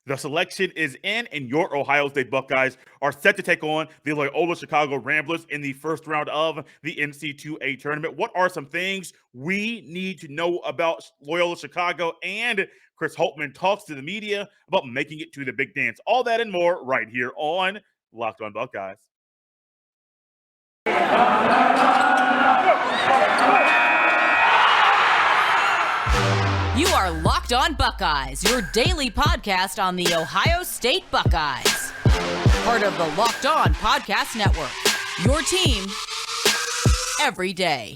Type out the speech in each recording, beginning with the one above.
The selection is in, and your Ohio State Buckeyes are set to take on the Loyola Chicago Ramblers in the first round of the NCAA tournament. What are some things we need to know about Loyola Chicago? And Chris Holtmann talks to the media about making it to the big dance. All that and more right here on Locked On Buckeyes. You are Locked On Buckeyes, your daily podcast on the Ohio State Buckeyes. Part of the Locked On Podcast Network, your team every day.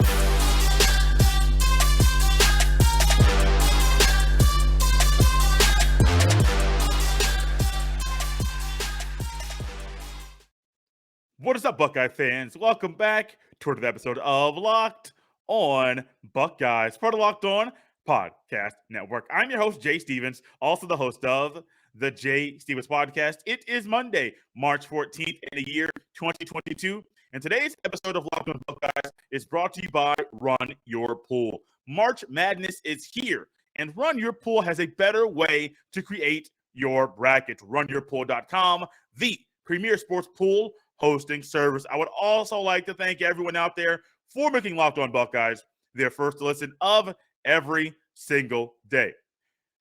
What is up, Buckeye fans? Welcome back to another episode of Locked On Buckeyes, part of Locked On Podcast Network. I'm your host, Jay Stevens, also the host of the Jay Stevens Podcast. It is Monday, March 14th in the year 2022, and today's episode of Locked On Buckeyes is brought to you by RunYourPool. March Madness is here, and RunYourPool has a better way to create your bracket. RunYourPool.com, the premier sports pool hosting service. I would also like to thank everyone out there for making Locked On Buckeyes their first listen of every single day.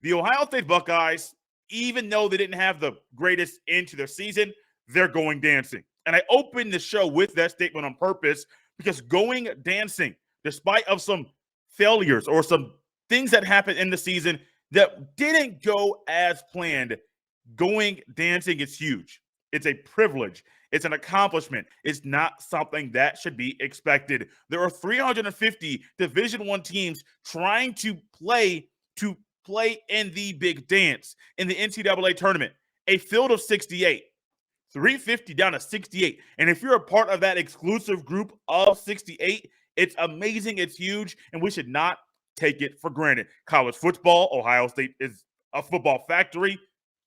The Ohio State Buckeyes, even though they didn't have the greatest end to their season, they're going dancing. And I opened the show with that statement on purpose because going dancing, despite of some failures or some things that happened in the season that didn't go as planned, going dancing is huge. It's a privilege. It's an accomplishment. It's not something that should be expected. There are 350 Division I teams trying to play in the big dance in the NCAA tournament. A field of 68, 350 down to 68. And if you're a part of that exclusive group of 68, it's amazing. It's huge, and we should not take it for granted. College football, Ohio State is a football factory.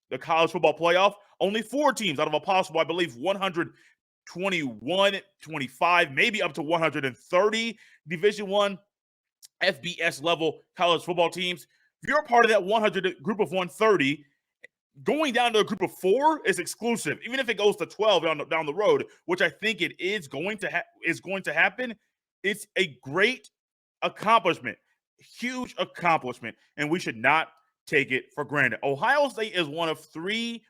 The college football playoff, only 4 teams out of a possible, I believe, 121, 25, maybe up to 130 Division I FBS level college football teams. If you're a part of that 100 group of 130, going down to a group of 4 is exclusive. Even if it goes to 12 down the road, which I think it is going to happen, it's a great accomplishment, huge accomplishment, and we should not take it for granted. Ohio State is one of three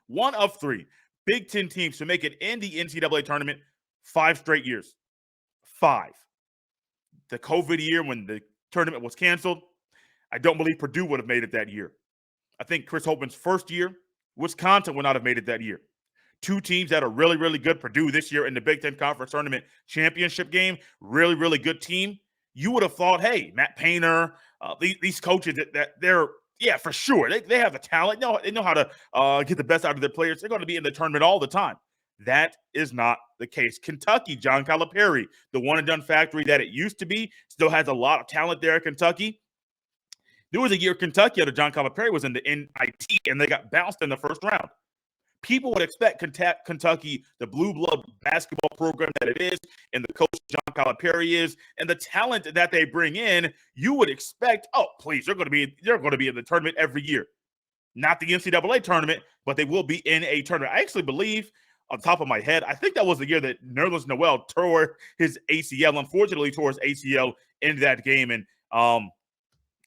Big Ten teams to make it in the NCAA tournament 5 straight years. 5. The COVID year when the tournament was canceled, I don't believe Purdue would have made it that year. I think Chris Holtmann's first year, Wisconsin would not have made it that year. 2 teams that are really, really good. Purdue this year in the Big Ten Conference Tournament championship game, really, really good team. You would have thought, hey, Matt Painter, these coaches that they're, yeah, for sure. They have the talent. They know how to get the best out of their players. They're going to be in the tournament all the time. That is not the case. Kentucky, John Calipari, the one-and-done factory that it used to be, still has a lot of talent there at Kentucky. There was a year Kentucky under John Calipari was in the NIT, and they got bounced in the first round. People would expect Kentucky, the blue blood basketball program that it is, and the coach John Calipari is, and the talent that they bring in, you would expect, oh, please, they're going to be in the tournament every year. Not the NCAA tournament, but they will be in a tournament. I actually believe, on top of my head, I think that was the year that Nerlens Noel tore his ACL. Unfortunately, tore his ACL in that game, and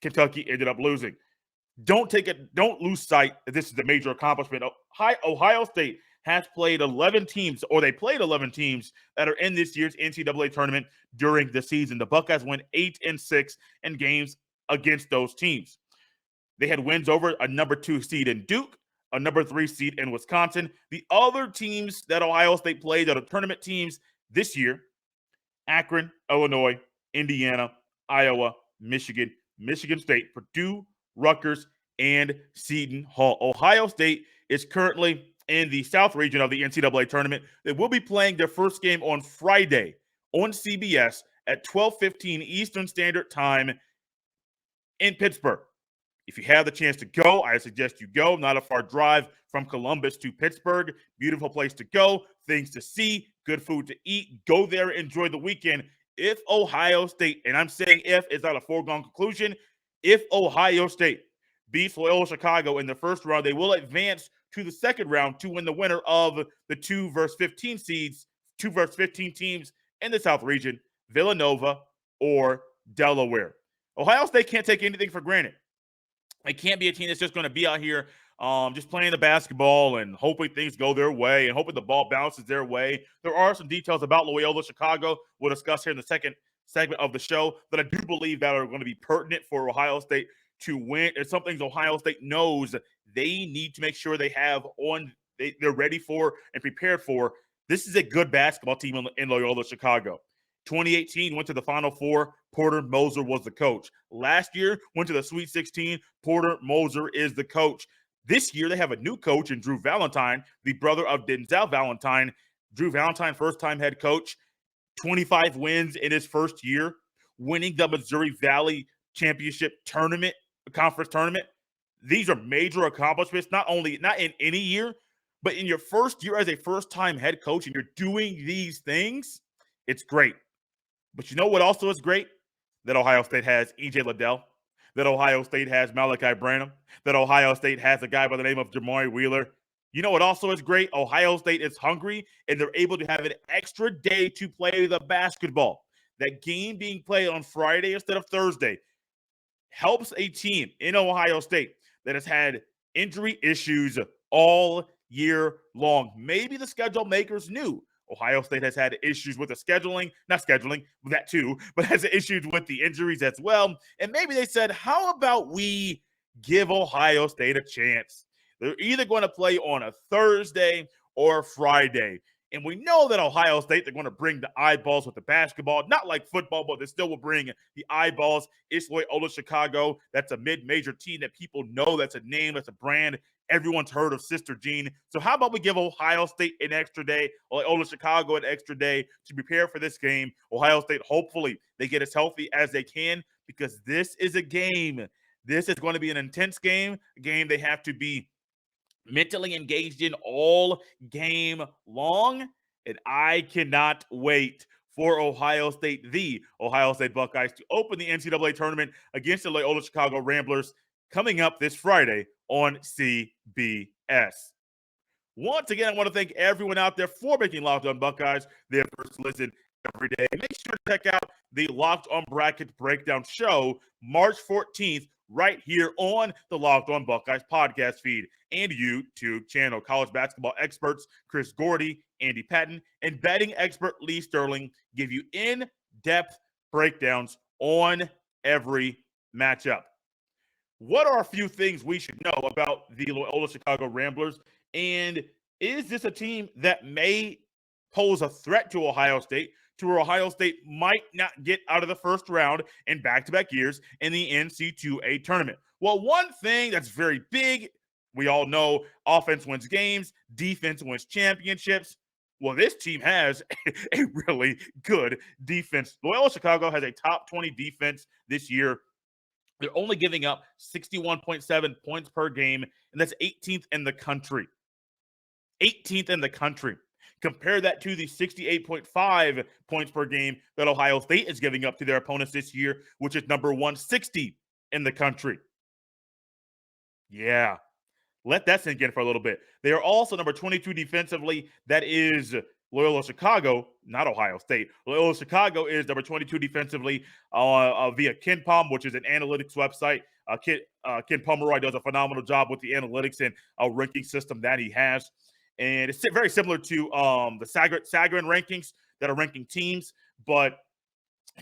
Kentucky ended up losing. Don't lose sight that this is a major accomplishment. Ohio State has played 11 teams, or they played 11 teams that are in this year's NCAA tournament during the season. The Buckeyes went 8-6 in games against those teams. They had wins over a number 2 seed in Duke, a number 3 seed in Wisconsin. The other teams that Ohio State played that are tournament teams this year, Akron, Illinois, Indiana, Iowa, Michigan State, Purdue, Rutgers, and Seton Hall. Ohio State is currently in the South region of the NCAA tournament. They will be playing their first game on Friday on CBS at 12:15 Eastern Standard Time in Pittsburgh. If you have the chance to go, I suggest you go. Not a far drive from Columbus to Pittsburgh. Beautiful place to go, things to see, good food to eat. Go there, enjoy the weekend. If Ohio State, and I'm saying if, it's not a foregone conclusion, if Ohio State beats Loyola Chicago in the first round, they will advance to the second round to win the winner of the 2 versus 15 seeds, 2 versus 15 teams in the South region, Villanova or Delaware. Ohio State can't take anything for granted. It can't be a team that's just going to be out here just playing the basketball and hoping things go their way and hoping the ball bounces their way. There are some details about Loyola Chicago we'll discuss here in the second segment of the show that I do believe that are going to be pertinent for Ohio State to win. It's some things Ohio State knows they need to make sure they have they're ready for and prepared for. This is a good basketball team in Loyola Chicago. 2018 went to the Final Four. Porter Moser was the coach. Last year went to the Sweet 16. Porter Moser is the coach. This year they have a new coach in Drew Valentine, the brother of Denzel Valentine. Drew Valentine, first-time head coach, 25 wins in his first year, winning the Missouri Valley Championship tournament, conference tournament. These are major accomplishments, not in any year, but in your first year as a first-time head coach, and you're doing these things, it's great. But you know what also is great? That Ohio State has E.J. Liddell, that Ohio State has Malachi Branham, that Ohio State has a guy by the name of Jamari Wheeler. You know what also is great? Ohio State is hungry, and they're able to have an extra day to play the basketball. That game being played on Friday instead of Thursday helps a team in Ohio State that has had injury issues all year long. Maybe the schedule makers knew Ohio State has had issues with the scheduling, not scheduling, that too, but has issues with the injuries as well. And maybe they said, how about we give Ohio State a chance? They're either going to play on a Thursday or a Friday. And we know that Ohio State, they're going to bring the eyeballs with the basketball, not like football, but they still will bring the eyeballs. It's Loyola Chicago. That's a mid-major team that people know. That's a name. That's a brand. Everyone's heard of Sister Jean. So how about we give Ohio State an extra day, Loyola Chicago an extra day to prepare for this game? Ohio State, hopefully, they get as healthy as they can because this is a game. This is going to be an intense game, a game they have to be mentally engaged in all game long. And I cannot wait for Ohio State, the Ohio State Buckeyes, to open the NCAA tournament against the Loyola Chicago Ramblers coming up this Friday on CBS. Once again, I want to thank everyone out there for making Locked On Buckeyes their first listen every day. Make sure to check out the Locked On Brackets Breakdown show March 14th right here on the Locked On Buckeyes podcast feed and YouTube channel. College basketball experts Chris Gordy, Andy Patton, and betting expert Lee Sterling give you in-depth breakdowns on every matchup. What are a few things we should know about the Loyola Chicago Ramblers? And is this a team that may pose a threat to Ohio State, to where Ohio State might not get out of the first round in back-to-back years in the NCAA tournament? Well, one thing that's very big, we all know offense wins games, defense wins championships. Well, this team has a really good defense. Loyola Chicago has a top 20 defense this year. They're only giving up 61.7 points per game, and that's 18th in the country. 18th in the country. Compare that to the 68.5 points per game that Ohio State is giving up to their opponents this year, which is number 160 in the country. Yeah, let that sink in for a little bit. They are also number 22 defensively. That is Loyola Chicago, not Ohio State. Loyola Chicago is number 22 defensively via KenPom, which is an analytics website. Ken Pomeroy does a phenomenal job with the analytics and ranking system that he has. And it's very similar to the Sagarin rankings that are ranking teams. But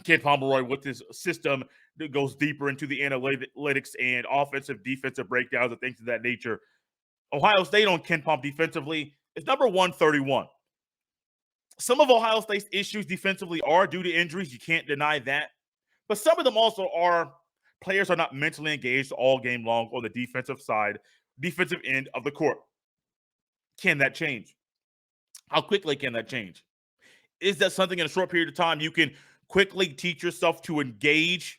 Ken Pomeroy, with his system, goes deeper into the analytics and offensive, defensive breakdowns and things of that nature. Ohio State on KenPom defensively is number 131. Some of Ohio State's issues defensively are due to injuries. You can't deny that. But some of them also are players are not mentally engaged all game long on the defensive side, defensive end of the court. Can that change? How quickly can that change? Is that something in a short period of time you can quickly teach yourself to engage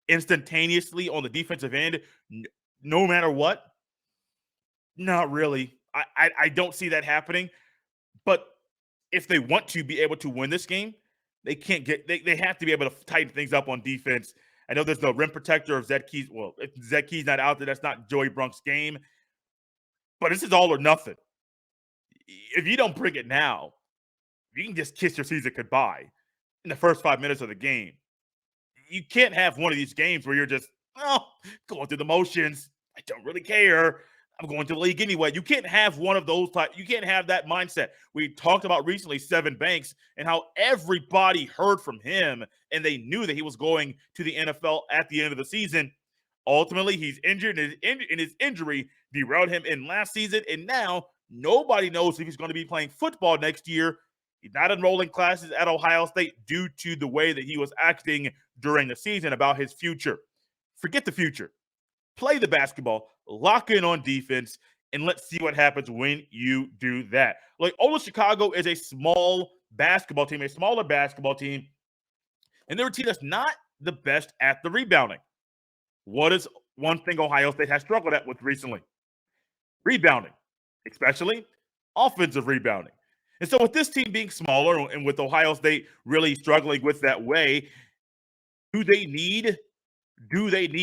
instantaneously on the defensive end no matter what? Not really. I don't see that happening. But if they want to be able to win this game, they have to be able to tighten things up on defense I know there's no rim protector of Zed Key's. Well, if Zed Key's not out there, that's not Joey Brunk's game. But this is all or nothing. If you don't bring it now, you can just kiss your season goodbye in the first 5 minutes of the game. You can't have one of these games where you're just, going through the motions. I don't really care. I'm going to the league anyway. You can't have one of those type. You can't have that mindset. We talked about recently Sevyn Banks and how everybody heard from him and they knew that he was going to the NFL at the end of the season. Ultimately, he's injured, and his injury derailed him in last season, and now nobody knows if he's going to be playing football next year. He's not enrolling classes at Ohio State due to the way that he was acting during the season about his future. Forget the future. Play the basketball, lock in on defense, and let's see what happens when you do that. Like, Loyola Chicago is a small basketball team, a smaller basketball team, and they're a team that's not the best at the rebounding. What is one thing Ohio State has struggled at with recently? Rebounding, especially offensive rebounding. And so with this team being smaller and with Ohio State really struggling with that way, do they need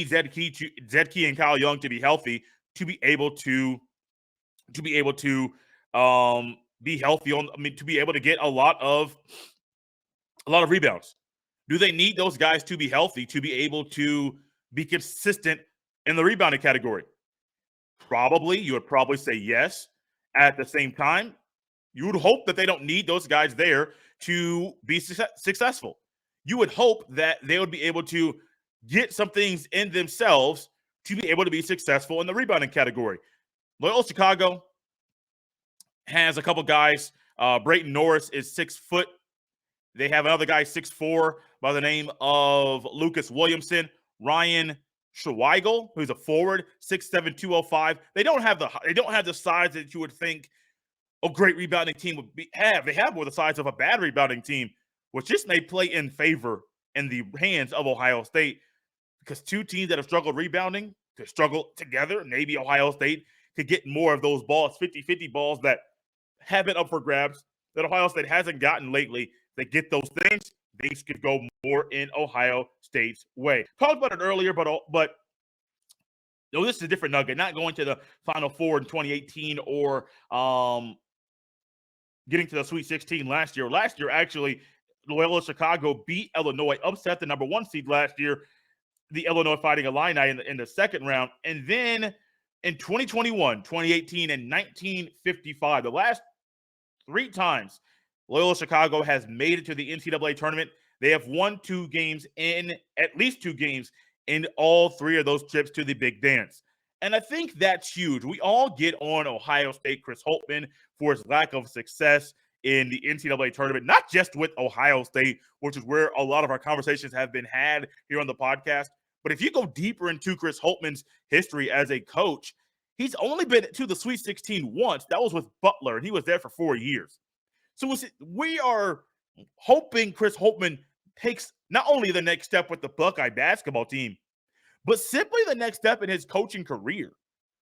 Zed Key and Kyle Young to be healthy to be able to be healthy to be able to get a lot of rebounds? Do they need those guys to be healthy to be able to be consistent in the rebounding category? Probably. You would probably say yes. At the same time, you would hope that they don't need those guys there to be successful. You would hope that they would be able to get some things in themselves to be able to be successful in the rebounding category. Loyola Chicago has a couple guys. Brayton Norris is 6 foot. They have another guy 6'4" by the name of Lucas Williamson. Ryan Schweigel, who's a forward, 6'7", 205. They don't have the size that you would think a great rebounding team would have. They have more the size of a bad rebounding team, which just may play in favor in the hands of Ohio State, because two teams that have struggled rebounding could struggle together. Maybe Ohio State could get more of those balls, 50-50 balls that have been up for grabs that Ohio State hasn't gotten lately. They get those things, they could go more in Ohio State's way. Talked about it earlier, but this is a different nugget. Not going to the Final Four in 2018 or getting to the Sweet 16 last year. Last year, actually, Loyola Chicago beat Illinois, upset the number 1 seed last year, the Illinois Fighting Illini in the second round. And then in 2021, 2018, and 1955, the last 3 times Loyola Chicago has made it to the NCAA tournament, they have won at least two games in all 3 of those trips to the Big Dance. And I think that's huge. We all get on Ohio State, Chris Holtmann, for his lack of success in the NCAA tournament, not just with Ohio State, which is where a lot of our conversations have been had here on the podcast. But if you go deeper into Chris Holtmann's history as a coach, he's only been to the Sweet 16 once. That was with Butler, and he was there for 4 years. So we are hoping Chris Holtmann takes not only the next step with the Buckeye basketball team, but simply the next step in his coaching career.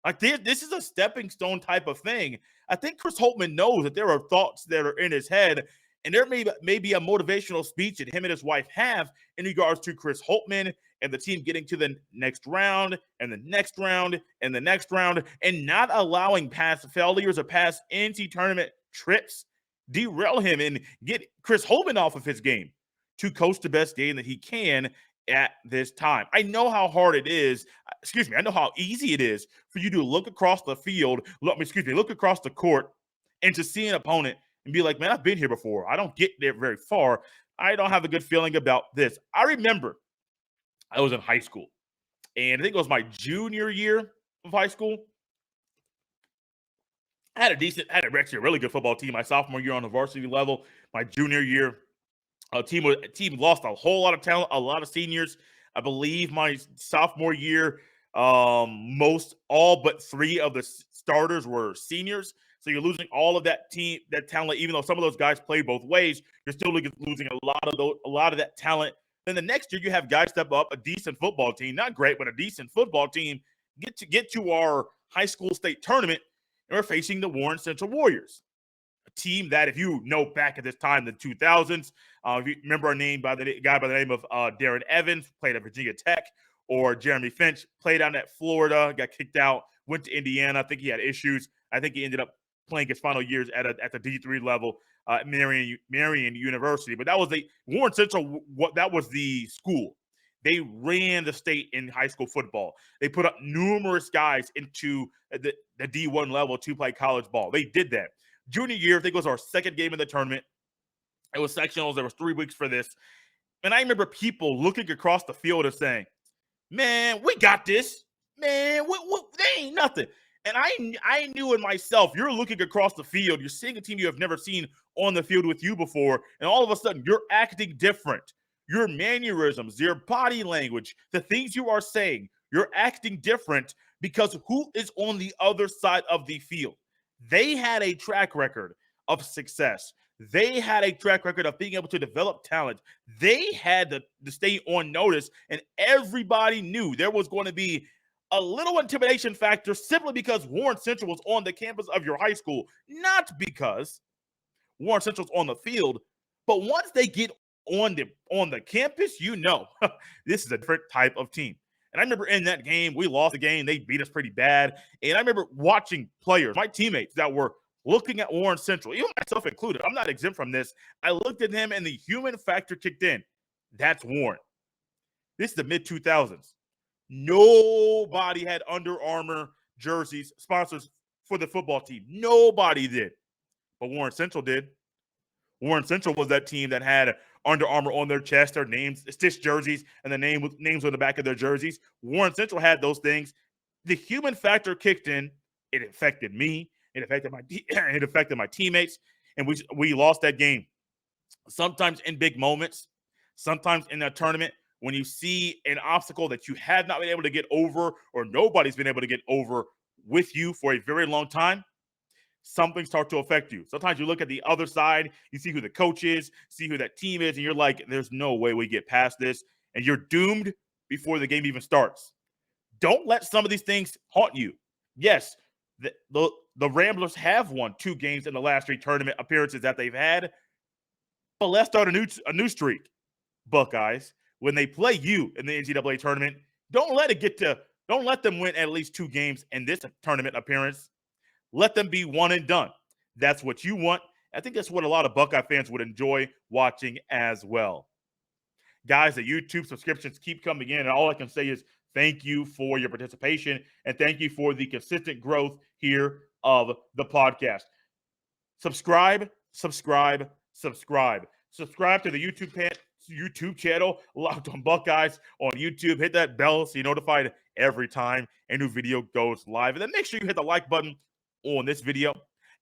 Like, this is a stepping stone type of thing. I think Chris Holtmann knows that there are thoughts that are in his head, and there may be a motivational speech that him and his wife have in regards to Chris Holtmann and the team getting to the next round and the next round and the next round, and not allowing past failures or past NC tournament trips derail him and get Chris Holtmann off of his game to coach the best game that he can at this time. I know how hard it is. I know how easy it is for you to look across the field, look across the court, and to see an opponent and be like, man, I've been here before. I don't get there very far. I don't have a good feeling about this. I remember I was in high school, and I think it was my junior year of high school. I had actually a really good football team my sophomore year on the varsity level. My junior year, team lost a whole lot of talent, a lot of seniors. I believe my sophomore year, all but 3 of the starters were seniors. So you're losing all of that talent, even though some of those guys play both ways. You're still losing a lot of that talent. Then the next year, you have guys step up, a decent football team, not great, but a decent football team, get to our high school state tournament, and we're facing the Warren Central Warriors, a team that, if you know back at this time, the 2000s, if you remember a guy by the name of Darren Evans, played at Virginia Tech, or Jeremy Finch, played down at Florida, got kicked out, went to Indiana. I think he had issues. I think he ended up playing his final years at the D3 level at Marian University. But that was Warren Central. That was the school. They ran the state in high school football. They put up numerous guys into the D1 level to play college ball. They did that. Junior year, I think it was our second game in the tournament. It was sectionals. There was 3 weeks for this. And I remember people looking across the field and saying, man, we got this. Man, they ain't nothing. And I knew in myself, you're looking across the field, you're seeing a team you have never seen on the field with you before, and all of a sudden you're acting different. Your mannerisms, your body language, the things you are saying, you're acting different because who is on the other side of the field? They had a track record of success. They had a track record of being able to develop talent. They had to stay on notice, and everybody knew there was going to be a little intimidation factor simply because Warren Central was on the campus of your high school, not because Warren Central's on the field. But once they get on the campus, you know this is a different type of team. And I remember in that game, we lost the game. They beat us pretty bad. And I remember watching players, my teammates, that were looking at Warren Central, even myself included. I'm not exempt from this. I looked at him and the human factor kicked in. That's Warren. This is the mid-2000s. Nobody had Under Armour jerseys, sponsors for the football team. Nobody did. But Warren Central did. Warren Central was that team that had Under Armour on their chest, their names, stitched jerseys, and the names on the back of their jerseys. Warren Central had those things. The human factor kicked in. It affected me. It affected my teammates, and we lost that game. Sometimes in big moments, sometimes in a tournament, when you see an obstacle that you have not been able to get over, or nobody's been able to get over with you for a very long time, something starts to affect you. Sometimes you look at the other side, you see who the coach is, see who that team is, and you're like, there's no way we get past this, and you're doomed before the game even starts. Don't let some of these things haunt you. Yes, the Ramblers have won 2 games in the last 3 tournament appearances that they've had, but let's start a new streak. Buckeyes, when they play you in the NCAA tournament, don't let them win at least 2 games in this tournament appearance. Let them be one and done. That's what you want. I think that's what a lot of Buckeye fans would enjoy watching as well. Guys, the YouTube subscriptions keep coming in, and all I can say is thank you for your participation, and thank you for the consistent growth here of the podcast. Subscribe to the YouTube channel, Locked on Buckeyes on YouTube. Hit that bell so you're notified every time a new video goes live. And then make sure you hit the like button on this video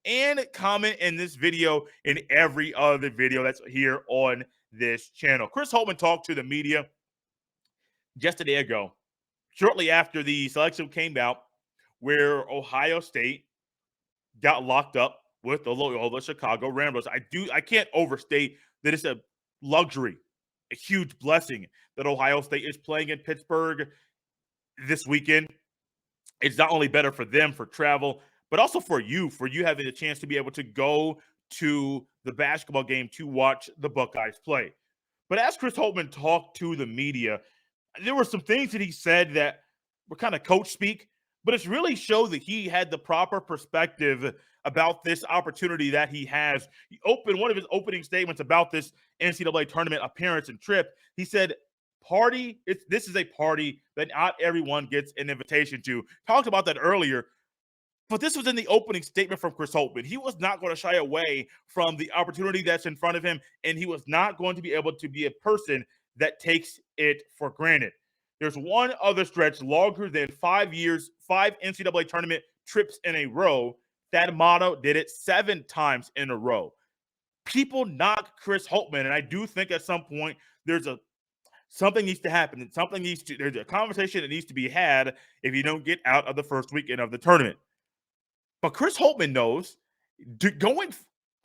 and comment in this video and every other video that's here on this channel. Chris Holtmann talked to the media just a day ago, shortly after the selection came out, where Ohio State got locked up with the Loyola Chicago Ramblers. I can't overstate that it's a luxury, a huge blessing that Ohio State is playing in Pittsburgh this weekend. It's not only better for them for travel, but also for you having the chance to be able to go to the basketball game to watch the Buckeyes play. But as Chris Holtmann talked to the media, there were some things that he said that were kind of coach speak, but it's really showed that he had the proper perspective about this opportunity that he has. He opened one of his opening statements about this NCAA tournament appearance and trip. He said, this is a party that not everyone gets an invitation to. Talked about that earlier, but this was in the opening statement from Chris Holtmann. He was not going to shy away from the opportunity that's in front of him, and he was not going to be able to be a person that takes it for granted. There's one other stretch longer than 5 years, 5 NCAA tournament trips in a row. That motto did it 7 times in a row. People knock Chris Holtmann, and I do think at some point something needs to happen. There's a conversation that needs to be had if you don't get out of the first weekend of the tournament. But Chris Holtmann knows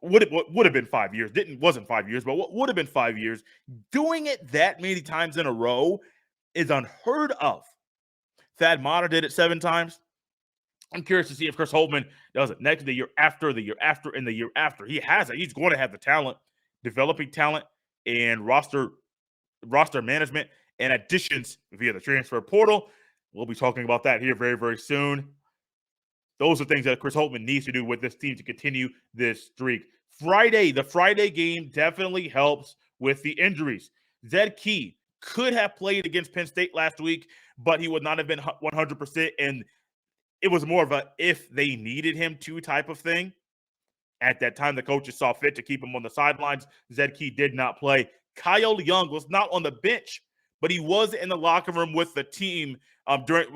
what would have been 5 years. Wasn't 5 years, but what would have been 5 years. Doing it that many times in a row is unheard of. Thad Matta did it 7 times. I'm curious to see if Chris Holtmann does it next, the year after, and the year after. He has it. He's going to have the talent, developing talent, and roster management and additions via the transfer portal. We'll be talking about that here very, very soon. Those are things that Chris Holtmann needs to do with this team to continue this streak. The Friday game definitely helps with the injuries. Zed Key could have played against Penn State last week, but he would not have been 100%, and it was more of a if they needed him to type of thing. At that time, the coaches saw fit to keep him on the sidelines. Zed Key did not play. Kyle Young was not on the bench, but he was in the locker room with the team during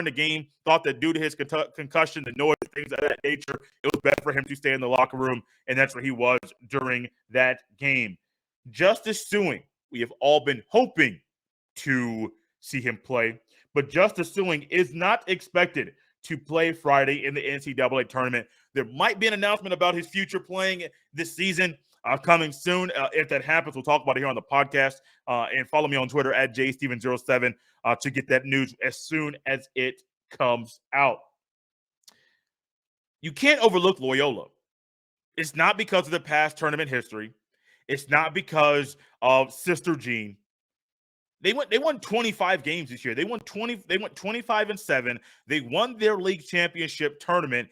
the game. Thought that due to his concussion, the noise, things of that nature, it was better for him to stay in the locker room, and that's where he was during that game. Justice Suing, we have all been hoping to see him play, but Justice Suing is not expected to play Friday in the NCAA tournament. There might be an announcement about his future playing this season coming soon. If that happens, we'll talk about it here on the podcast. And follow me on Twitter at jsteven07 to get that news as soon as it comes out. You can't overlook Loyola. It's not because of the past tournament history. It's not because of Sister Jean. They won 25 games this year. They went 25-7. They won their league championship tournament,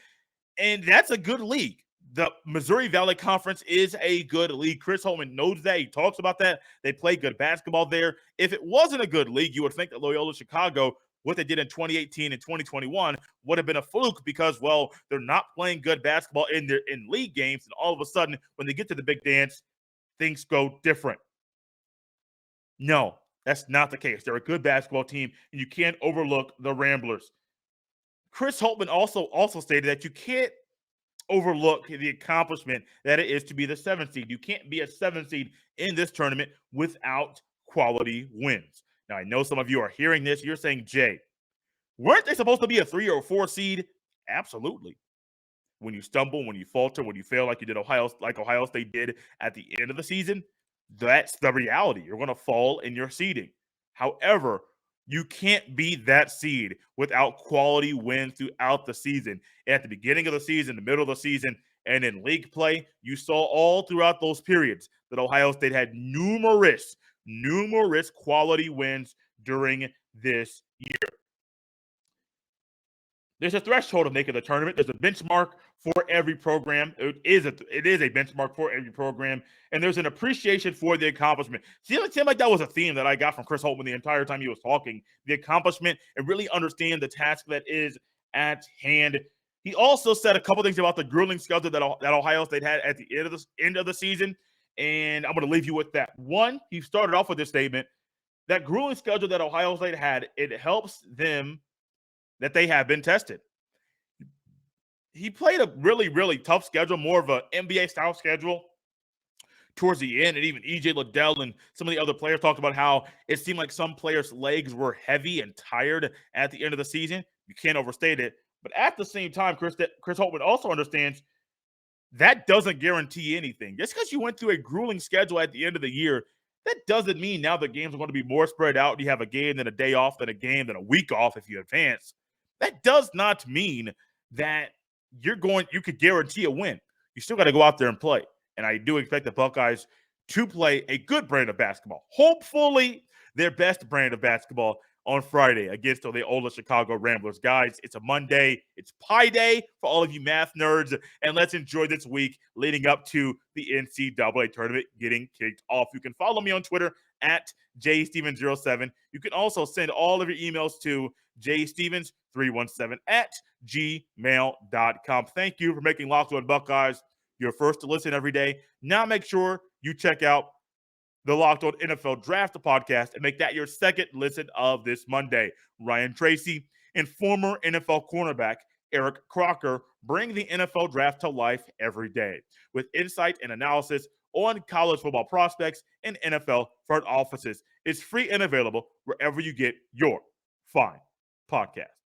and that's a good league. The Missouri Valley Conference is a good league. Chris Holtmann knows that. He talks about that. They play good basketball there. If it wasn't a good league, you would think that Loyola Chicago, what they did in 2018 and 2021, would have been a fluke because, well, they're not playing good basketball in league games, and all of a sudden, when they get to the big dance, things go different. No, that's not the case. They're a good basketball team, and you can't overlook the Ramblers. Chris Holtmann also stated that you can't overlook the accomplishment that it is to be the 7th seed. You can't be a 7th seed in this tournament without quality wins. Now, I know some of you are hearing this. You're saying, Jay, weren't they supposed to be a 3 or 4 seed? Absolutely. When you stumble, when you falter, when you fail like you did Ohio State did at the end of the season, that's the reality. You're going to fall in your seeding. However, you can't be that seed without quality wins throughout the season. At the beginning of the season, the middle of the season, and in league play, you saw all throughout those periods that Ohio State had numerous quality wins during this year. There's a threshold of making the tournament. There's a benchmark for every program. It is a benchmark for every program, and there's an appreciation for the accomplishment. It seemed like that was a theme that I got from Chris Holtmann the entire time he was talking. The accomplishment and really understand the task that is at hand. He also said a couple things about the grueling schedule that Ohio State had at the end of the season, and I'm going to leave you with that. One, he started off with this statement: that grueling schedule that Ohio State had, it helps them that they have been tested. He played a really, really tough schedule, more of an NBA-style schedule towards the end, and even E.J. Liddell and some of the other players talked about how it seemed like some players' legs were heavy and tired at the end of the season. You can't overstate it. But at the same time, Chris Holtmann also understands that doesn't guarantee anything. Just because you went through a grueling schedule at the end of the year, that doesn't mean now the games are going to be more spread out. You have a game, then a day off, then a game, then a week off if you advance. That does not mean that you could guarantee a win. You still got to go out there and play. And I do expect the Buckeyes to play a good brand of basketball. Hopefully, their best brand of basketball on Friday against the Loyola Chicago Ramblers. Guys, it's a Monday. It's Pi Day for all of you math nerds. And let's enjoy this week leading up to the NCAA tournament getting kicked off. You can follow me on Twitter at jsteven07. You can also send all of your emails to jstevens317 at gmail.com. Thank you for making Locked On Buckeyes your first to listen every day. Now make sure you check out the Locked On NFL Draft podcast and make that your second listen of this Monday. Ryan Tracy and former NFL cornerback Eric Crocker bring the NFL Draft to life every day with insight and analysis on college football prospects and NFL front offices. It's free and available wherever you get your fine podcast.